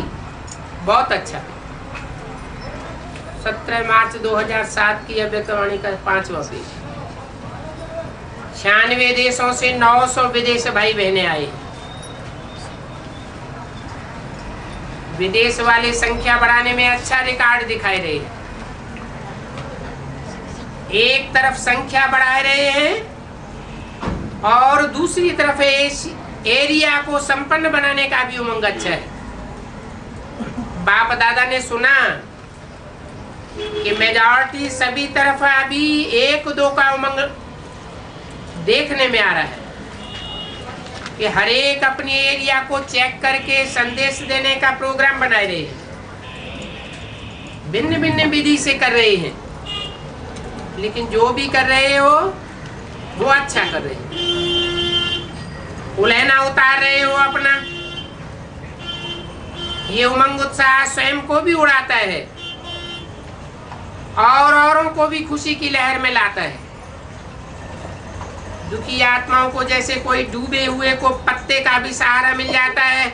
बहुत अच्छा। 17 मार्च 2007 की अव्यक्तवाणी का 5वां पेज। 96 देशों से 900 विदेश भाई बहने आए। विदेश वाले संख्या बढ़ाने में अच्छा रिकॉर्ड दिखाई रहे हैं। एक तरफ संख्या बढ़ा रहे हैं और दूसरी तरफ एरिया को संपन्न बनाने का भी उमंग अच्छा है। बाप दादा ने सुना कि मेजॉरिटी सभी तरफ अभी 1-2 का उमंग देखने में आ रहा है कि हर एक अपनी एरिया को चेक करके संदेश देने का प्रोग्राम बना रहे हैं, भिन्न भिन्न विधि से कर रहे हैं, लेकिन जो भी कर रहे हो वो अच्छा कर रहे हैं। उलहना उतार रहे हो अपना, ये उमंग उत्साह स्वयं को भी उड़ाता है और औरों को भी खुशी की लहर में लाता है। दुखी आत्माओं को जैसे कोई डूबे हुए को पत्ते का भी सहारा मिल जाता है,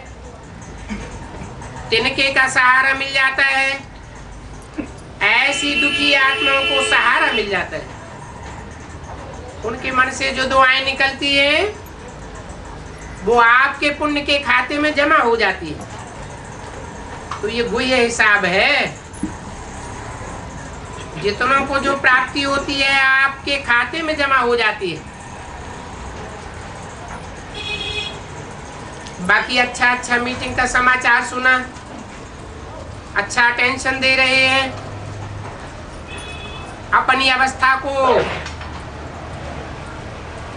तिनके का सहारा मिल जाता है, ऐसी दुखी आत्माओं को सहारा मिल जाता है। उनके मन से जो दुआएं निकलती है वो आपके पुण्य के खाते में जमा हो जाती है। तो ये गुह्य हिसाब है। जितनों को जो प्राप्ति होती है आपके खाते में जमा हो जाती है। बाकी अच्छा मीटिंग का समाचार सुना, अच्छा अटेंशन दे रहे हैं, अपनी अवस्था को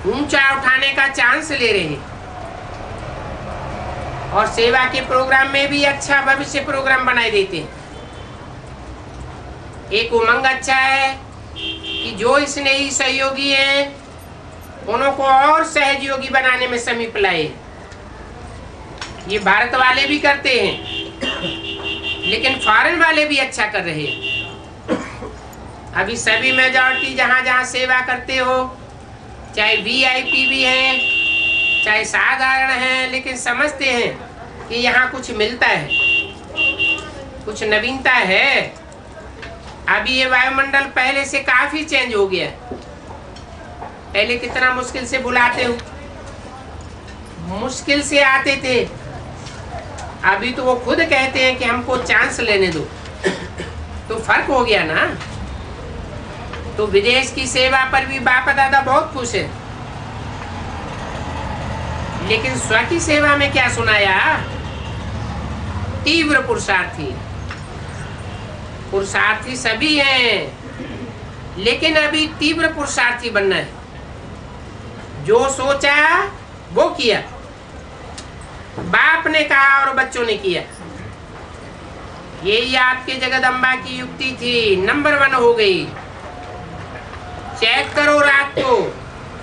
ऊंचा उठाने का चांस ले रहे हैं, और सेवा के प्रोग्राम में भी अच्छा भविष्य प्रोग्राम बनाए देते हैं। एक उमंग अच्छा है कि जो स्नेही सहयोगी हैं उनको और सहयोगी बनाने में समीप लाए। ये भारत वाले भी करते हैं, लेकिन फॉरेन वाले भी अच्छा कर रहे हैं। अभी सभी मेजॉरिटी जहाँ जहाँ सेवा करते हो, चाहे वीआईपी भी हैं चाहे साधारण हैं, लेकिन समझते हैं कि यहाँ कुछ मिलता है, कुछ नवीनता है। अभी ये वायुमंडल पहले से काफी चेंज हो गया। पहले कितना मुश्किल से बुलाते हो, मुश्किल से आते थे, अभी तो वो खुद कहते हैं कि हमको चांस लेने दो। तो फर्क हो गया ना। तो विदेश की सेवा पर भी बाप दादा बहुत खुश है, लेकिन स्व की सेवा में क्या सुनाया? तीव्र पुरुषार्थी। पुरुषार्थी सभी हैं, लेकिन अभी तीव्र पुरुषार्थी बनना है। जो सोचा वो किया, बाप ने कहा और बच्चों ने किया। यही आपके जगदम्बा की युक्ति थी, नंबर 1 हो गई। चेक करो रात को,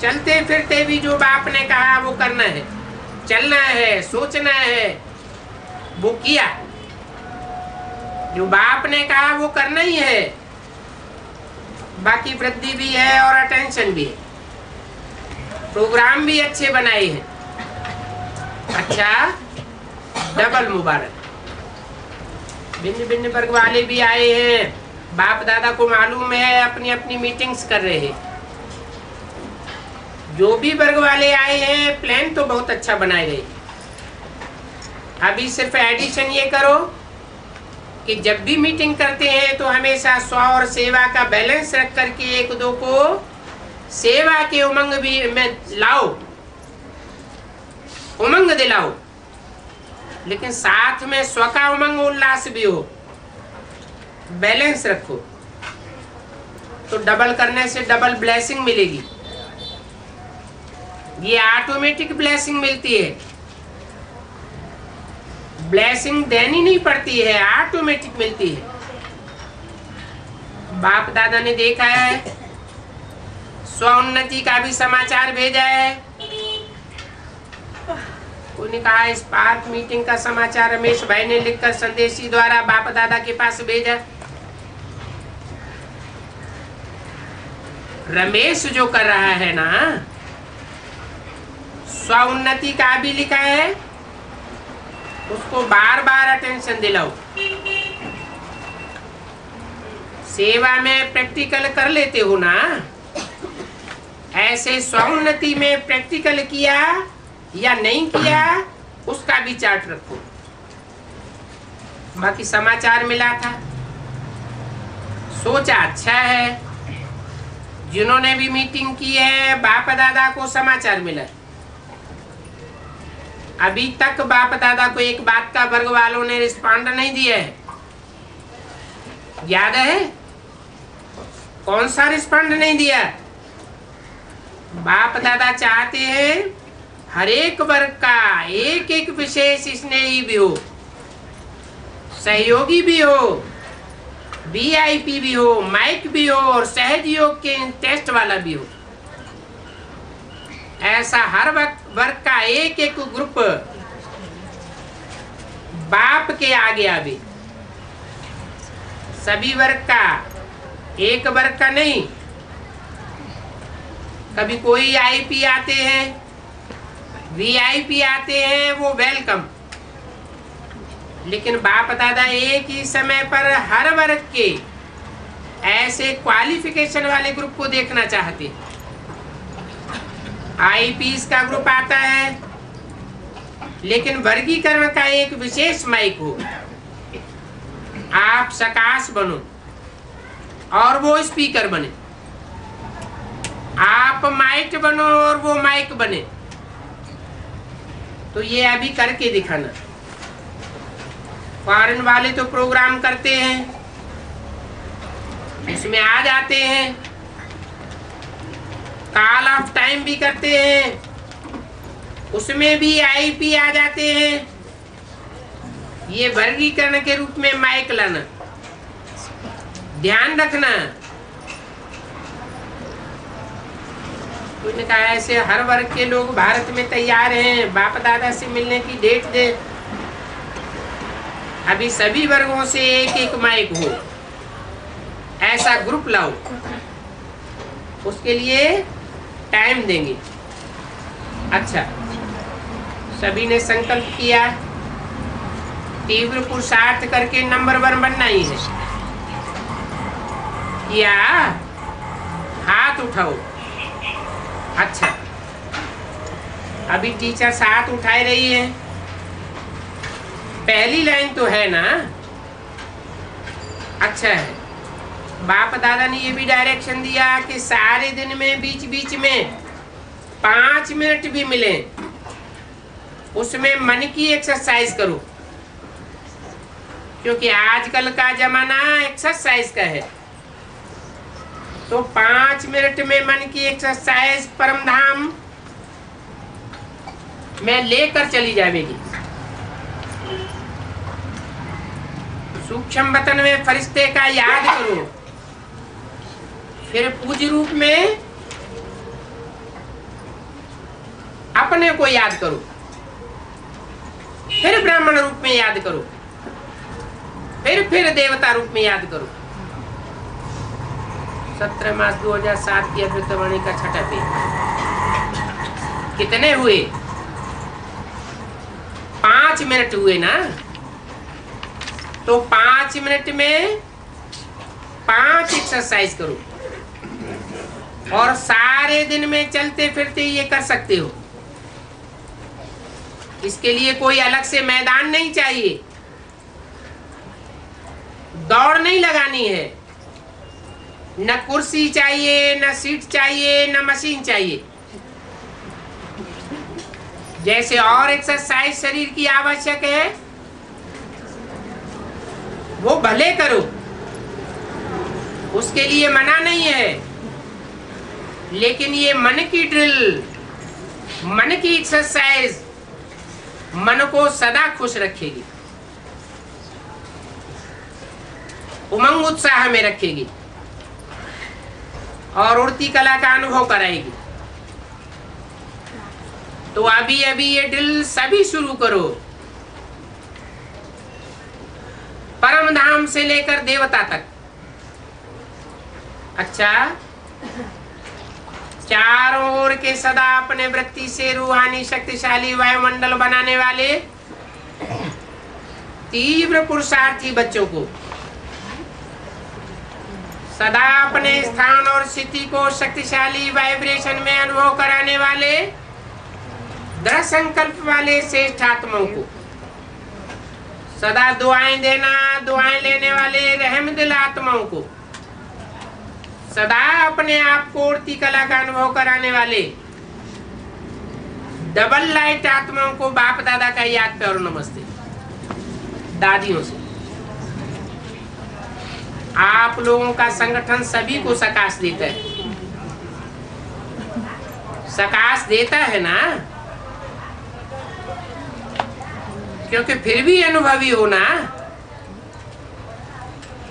चलते फिरते भी जो बाप ने कहा वो करना है, चलना है, सोचना है, वो किया। जो बाप ने कहा वो करना ही है। बाकी वृद्धि भी है और अटेंशन भी है। प्रोग्राम भी अच्छे बनाए हैं। अच्छा, डबल मुबारक। भिन्न भिन्न वर्ग वाले भी आए हैं। बाप दादा को मालूम है अपनी अपनी मीटिंग्स कर रहे हैं। जो भी वर्ग वाले आए हैं प्लान तो बहुत अच्छा बनाए रहे। अभी सिर्फ एडिशन ये करो कि जब भी मीटिंग करते हैं तो हमेशा स्व और सेवा का बैलेंस रख करके एक दो को सेवा के उमंग भी में लाओ, उमंग दिलाओ, लेकिन साथ में स्व का उमंग उल्लास भी हो। बैलेंस रखो तो डबल करने से डबल ब्लेसिंग मिलेगी। ये ऑटोमेटिक ब्लेसिंग मिलती है। ब्लेसिंग देनी नहीं पड़ती है, ऑटोमेटिक मिलती है। बाप दादा ने देखा है, स्वोन्नति का भी समाचार भेजा है। कोई ने कहा इस पार्क मीटिंग का समाचार रमेश भाई ने लिखकर संदेशी द्वारा बाप दादा के पास भेजा। रमेश जो कर रहा है ना, स्वोन्नति का भी लिखा है, उसको बार बार अटेंशन दिलाओ। सेवा में प्रैक्टिकल कर लेते हो ना, ऐसे स्वोन्नति में प्रैक्टिकल किया या नहीं किया उसका भी चार्ट रखो। बाकी समाचार मिला था, सोचा अच्छा है। जिन्होंने भी मीटिंग की है बाप दादा को समाचार मिला। अभी तक बाप दादा को एक बात का वर्ग वालों ने रिस्पॉन्ड नहीं दिया है। याद है कौन सा रिस्पॉन्ड नहीं दिया? बाप दादा चाहते हैं हर एक वर्ग का एक एक विशेष स्नेही भी हो, सहयोगी भी हो, वीआईपी भी हो, माइक भी हो और सहज योग के टेस्ट वाला भी हो। ऐसा हर वर्ग का एक एक ग्रुप बाप के आगे आवे। सभी वर्ग का, एक वर्ग का नहीं। कभी कोई आईपी आते हैं, वीआईपी आते हैं, वो वेलकम। लेकिन बाप दादा एक ही समय पर हर वर्ग के ऐसे क्वालिफिकेशन वाले ग्रुप को देखना चाहते हैं। आईपीएस का ग्रुप आता है, लेकिन वर्गीकरण का एक विशेष माइक हो। आप सकाश बनो और वो स्पीकर बने, आप माइक बनो और वो माइक बने। तो ये अभी करके दिखाना। फॉरेन वाले तो प्रोग्राम करते हैं, उसमें आ जाते हैं, कॉल ऑफ टाइम भी करते हैं, उसमें भी आईपी आ जाते हैं। ये वर्गीकरण के रूप में माइक लाना, ध्यान रखना। कोई ने कहा ऐसे हर वर्ग के लोग भारत में तैयार हैं, बाप दादा से मिलने की डेट दे। अभी सभी वर्गों से एक एक माइक हो, ऐसा ग्रुप लाओ, उसके लिए टाइम देंगे। अच्छा, सभी ने संकल्प किया, तीव्र पुरुषार्थ करके नंबर 1 बनना ही है। या हाथ उठाओ। अच्छा, अभी टीचर हाथ उठाए रही है। पहली लाइन तो है ना? अच्छा है। बाप दादा ने ये भी डायरेक्शन दिया कि सारे दिन में बीच बीच में 5 मिनट भी मिले, उसमें मन की एक्सरसाइज करो, क्योंकि आजकल का जमाना एक्सरसाइज का है। तो 5 मिनट में मन की एक्सरसाइज परम धाम में लेकर चली जाएगी। सूक्ष्म वतन में फरिश्ते का याद करो, फिर पूज्य रूप में अपने को याद करो, फिर ब्राह्मण रूप में याद करो, फिर देवता रूप में याद करो। 17 मार्च 2007 की अमृतवाणी का छठा पेज। कितने हुए? 5 मिनट हुए ना? तो 5 मिनट में 5 एक्सरसाइज करो, और सारे दिन में चलते फिरते ये कर सकते हो। इसके लिए कोई अलग से मैदान नहीं चाहिए, दौड़ नहीं लगानी है, न कुर्सी चाहिए, न सीट चाहिए, न मशीन चाहिए। जैसे और एक्सरसाइज शरीर की आवश्यक है वो भले करो, उसके लिए मना नहीं है। लेकिन ये मन की ड्रिल, मन की एक्सरसाइज मन को सदा खुश रखेगी, उमंग उत्साह में रखेगी और उड़ती कला का अनुभव कराएगी। तो अभी अभी ये ड्रिल सभी शुरू करो, परम धाम से लेकर देवता तक। अच्छा, चारों ओर के सदा अपने वृत्ति से रूहानी शक्तिशाली वायुमंडल बनाने वाले तीव्र पुरुषार्थी बच्चों को सदा अपने स्थान और स्थिति को शक्तिशाली वाइब्रेशन में अनुभव कराने वाले दृढ़ संकल्प वाले श्रेष्ठ आत्माओं को सदा दुआएं देना, दुआएं लेने वाले रहमदिल आत्माओं को सदा अपने आप को उड़ती कला का अनुभव कराने वाले डबल लाइट आत्माओं को बाप दादा का याद पे और नमस्ते। दादियों से आप लोगों का संगठन सभी को सकाश देता है, सकाश देता है ना, क्योंकि फिर भी अनुभवी हो ना,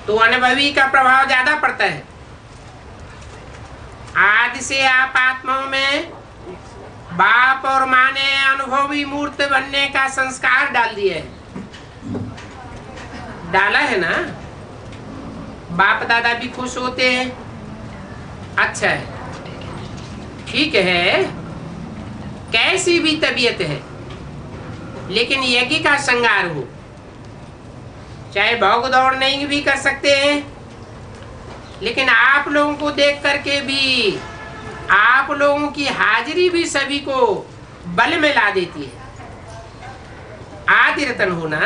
तो अनुभवी का प्रभाव ज्यादा पड़ता है। आज से आप आत्माओं में बाप और माँ ने अनुभवी मूर्त बनने का संस्कार डाल दिया है, डाला है ना। बाप दादा भी खुश होते हैं। अच्छा है, ठीक है, कैसी भी तबीयत है लेकिन यज्ञ का श्रृंगार हो। चाहे भाग दौड़ नहीं भी कर सकते हैं, लेकिन आप लोगों को देख करके भी आप लोगों की हाजिरी भी सभी को बल में ला देती है। आदि रतन हो ना,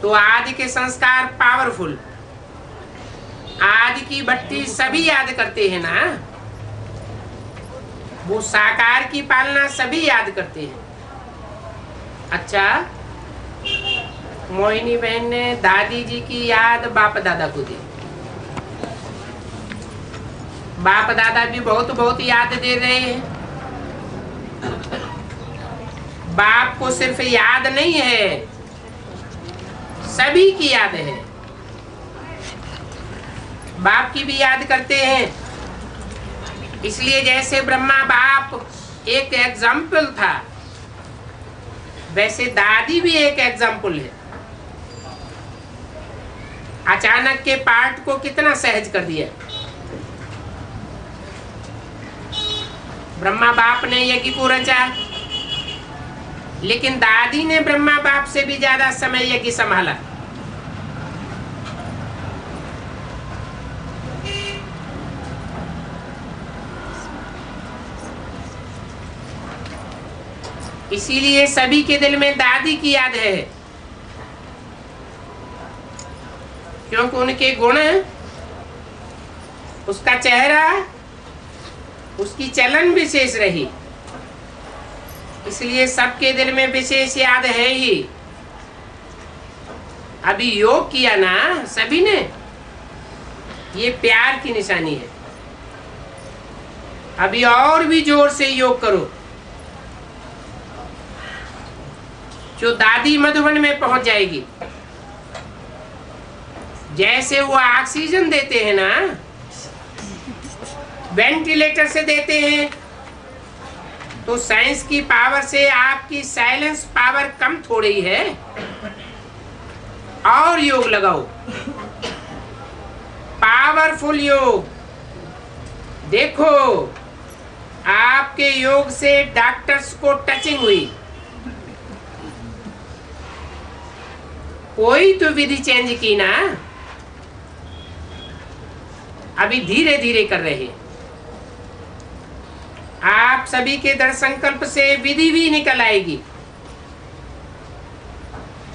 तो आदि के संस्कार पावरफुल, आदि की भट्टी सभी याद करते हैं ना, वो साकार की पालना सभी याद करते हैं। अच्छा, मोहिनी बहन ने दादी जी की याद बाप दादा को दी, बाप दादा भी बहुत बहुत याद दे रहे हैं। बाप को सिर्फ याद नहीं है, सभी की याद है, बाप की भी याद करते हैं। इसलिए जैसे ब्रह्मा बाप एक एग्जाम्पल था, वैसे दादी भी एक एग्जाम्पल है। अचानक के पाठ को कितना सहज कर दिया। ब्रह्मा बाप ने यज्ञ को रचा, लेकिन दादी ने ब्रह्मा बाप से भी ज्यादा समय यज्ञ संभाला। इसीलिए सभी के दिल में दादी की याद है, क्योंकि उनके गुण, उसका चेहरा, उसकी चलन विशेष रही, इसलिए सबके दिल में विशेष याद है ही। अभी योग किया ना सभी ने, ये प्यार की निशानी है। अभी और भी जोर से योग करो, जो दादी मधुबन में पहुंच जाएगी। जैसे वो ऑक्सीजन देते हैं ना, वेंटिलेटर से देते हैं, तो साइंस की पावर से आपकी साइलेंस पावर कम थोड़ी है। और योग लगाओ, पावरफुल योग। देखो, आपके योग से डॉक्टर्स को टचिंग हुई, कोई तो विधि चेंज की ना, अभी धीरे धीरे कर रहे। आप सभी के दृढ़ संकल्प से विधि भी निकल आएगी,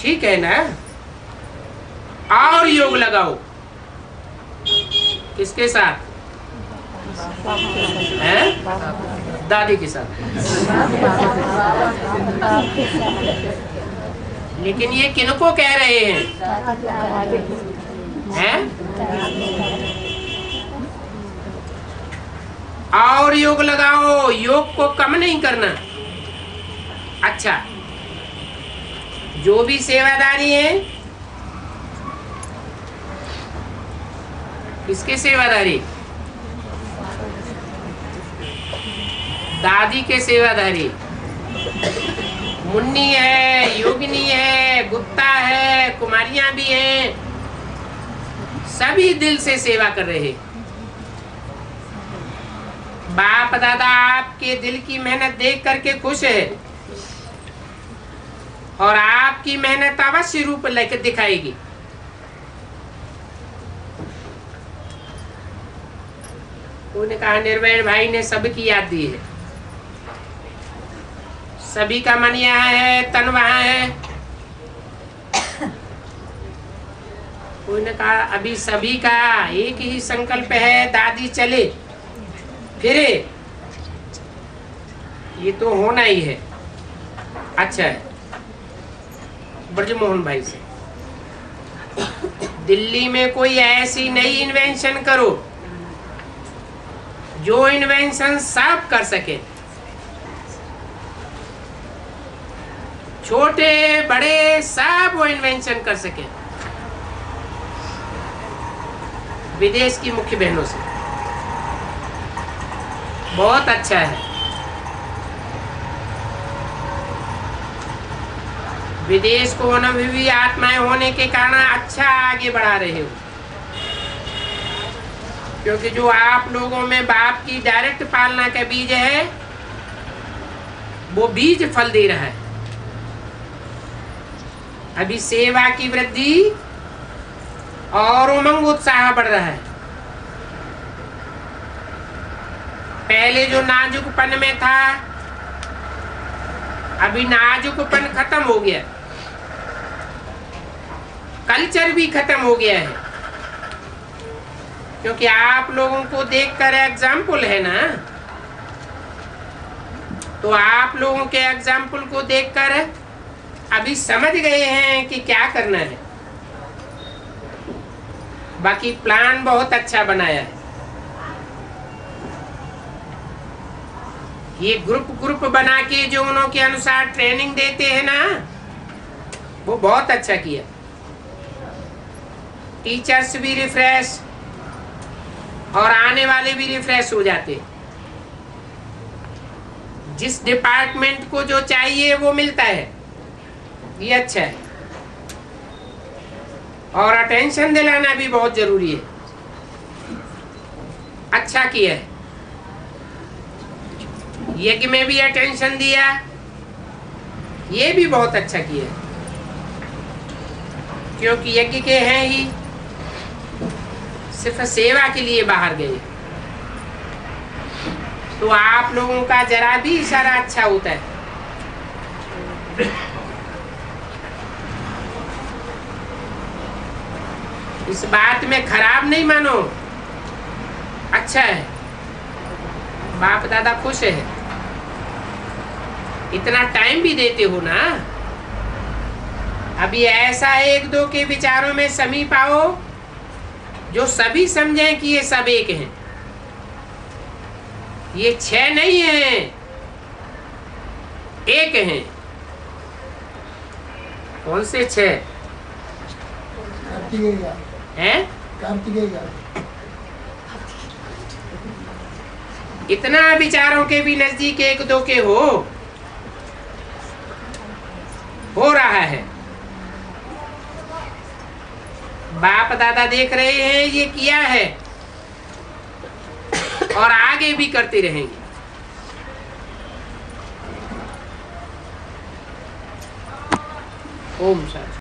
ठीक है ना। और योग लगाओ, किसके साथ है? दादी के साथ। लेकिन ये किनको कह रहे हैं? और योग लगाओ, योग को कम नहीं करना। अच्छा, जो भी सेवादारी है, किसके सेवादारी? दादी के सेवादारी। मुन्नी है, योगिनी है, गुप्ता है, कुमारियां भी हैं, सभी दिल से सेवा कर रहे। बाप दादा आपके दिल की मेहनत देख करके खुश है, और आपकी मेहनत अवश्य रूप लेकर दिखाएगी। उन्होंने कहा निर्वैण भाई ने सबकी याद दी है, सभी का मन यहाँ है, तन वहाँ है। उन्होंने कहा अभी सभी का एक ही संकल्प है, दादी चले फिरे, ये तो होना ही है। अच्छा है, ब्रजमोहन भाई से दिल्ली में कोई ऐसी नई इन्वेंशन करो जो इन्वेंशन सब कर सके, छोटे बड़े सब वो इन्वेंशन कर सके, विदेश की मुख्य बहनों से। बहुत अच्छा है, विदेश को अनुभवी आत्माएं होने के कारण अच्छा आगे बढ़ा रहे हो, क्योंकि जो आप लोगों में बाप की डायरेक्ट पालना का बीज है, वो बीज फल दे रहा है। अभी सेवा की वृद्धि और उमंग उत्साह बढ़ रहा है। पहले जो नाजुकपन में था, अभी नाजुकपन खत्म हो गया, कल्चर भी खत्म हो गया है, क्योंकि आप लोगों को देखकर एग्जाम्पल है ना, तो आप लोगों के एग्जाम्पल को देखकर अभी समझ गए हैं कि क्या करना है। बाकी प्लान बहुत अच्छा बनाया है। ये ग्रुप बना के जो उनके अनुसार ट्रेनिंग देते हैं ना, वो बहुत अच्छा किया। टीचर्स भी रिफ्रेश और आने वाले भी रिफ्रेश हो जाते। जिस डिपार्टमेंट को जो चाहिए वो मिलता है, ये अच्छा है। और अटेंशन दिलाना भी बहुत जरूरी है। अच्छा किया है, यज्ञ में भी अटेंशन दिया, ये भी बहुत अच्छा किया है, क्योंकि यज्ञ के हैं ही सिर्फ सेवा के लिए बाहर गए, तो आप लोगों का जरा भी इशारा अच्छा होता है। इस बात में खराब नहीं मानो, अच्छा है, बाप दादा खुश है। इतना टाइम भी देते हो ना। अभी ऐसा एक दो के विचारों में समीप आओ जो सभी समझें कि ये सब एक हैं, ये 6 नहीं हैं, एक हैं। कौन से 6 हैं? इतना विचारों के भी नजदीक एक दो के हो रहा है। बाप दादा देख रहे हैं ये किया है और आगे भी करते रहेंगे। ओम शांति।